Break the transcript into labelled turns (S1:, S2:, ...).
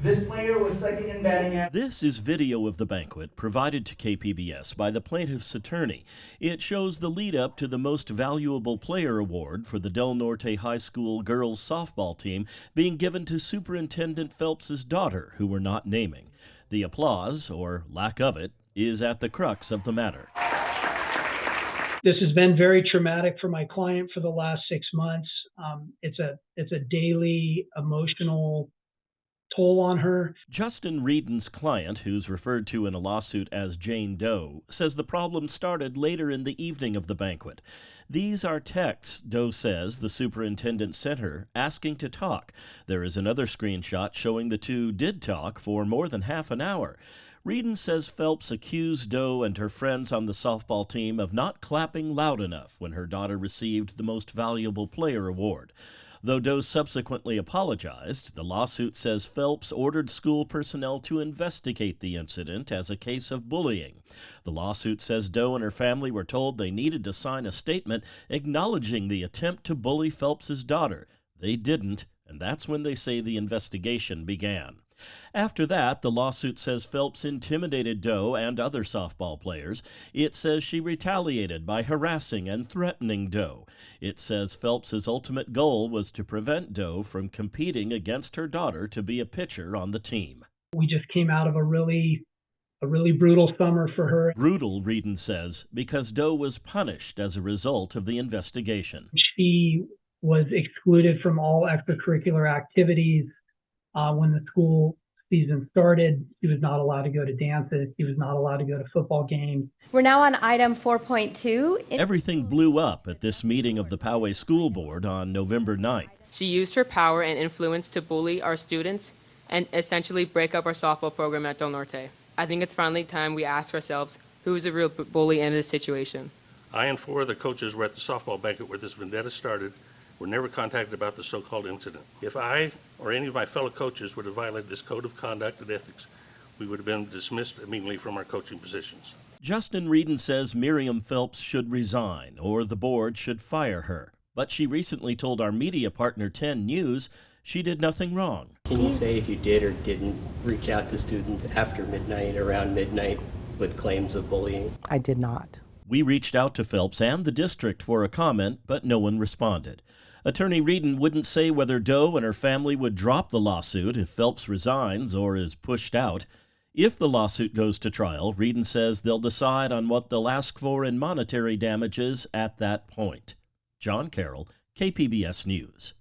S1: This player was second in batting average.
S2: This is video of the banquet provided to KPBS by the plaintiff's attorney. It shows the lead up to the Most Valuable Player Award for the Del Norte High School girls softball team being given to Superintendent Phelps's daughter, who we're not naming. The applause, or lack of it, is at the crux of the matter.
S3: This has been very traumatic for my client for the last 6 months. It's a daily emotional toll on her.
S2: Justin Reedon's client, who's referred to in a lawsuit as Jane Doe, says the problem started later in the evening of the banquet. These are texts, Doe says, the superintendent sent her, asking to talk. There is another screenshot showing the two did talk for more than half an hour. Reedon says Phelps accused Doe and her friends on the softball team of not clapping loud enough when her daughter received the Most Valuable Player Award. Though Doe subsequently apologized, the lawsuit says Phelps ordered school personnel to investigate the incident as a case of bullying. The lawsuit says Doe and her family were told they needed to sign a statement acknowledging the attempt to bully Phelps's daughter. They didn't, and that's when they say the investigation began. After that, the lawsuit says Phelps intimidated Doe and other softball players. It says she retaliated by harassing and threatening Doe. It says Phelps's ultimate goal was to prevent Doe from competing against her daughter to be a pitcher on the team.
S3: We just came out of a really brutal summer for her.
S2: Brutal, Reedon says, because Doe was punished as a result of the investigation.
S3: She was excluded from all extracurricular activities. When the school season started, she was not allowed to go to dances. She was not allowed to go to football games.
S4: We're now on item 4.2.
S2: Everything blew up at this meeting of the Poway School Board on November 9th.
S5: She used her power and influence to bully our students and essentially break up our softball program at Del Norte. I think it's finally time we ask ourselves, who is a real bully in this situation?
S6: I and 4 other coaches were at the softball banquet where this vendetta started. Were never contacted about the so-called incident. If I or any of my fellow coaches would have violated this code of conduct and ethics, we would have been dismissed immediately from our coaching positions.
S2: Justin Reedon says Miriam Phelps should resign or the board should fire her. But she recently told our media partner 10 News she did nothing wrong.
S7: Can you say if you did or didn't reach out to students after midnight, around midnight, with claims of bullying?
S8: I did not.
S2: We reached out to Phelps and the district for a comment, but no one responded. Attorney Reedon wouldn't say whether Doe and her family would drop the lawsuit if Phelps resigns or is pushed out. If the lawsuit goes to trial, Reedon says they'll decide on what they'll ask for in monetary damages at that point. John Carroll, KPBS News.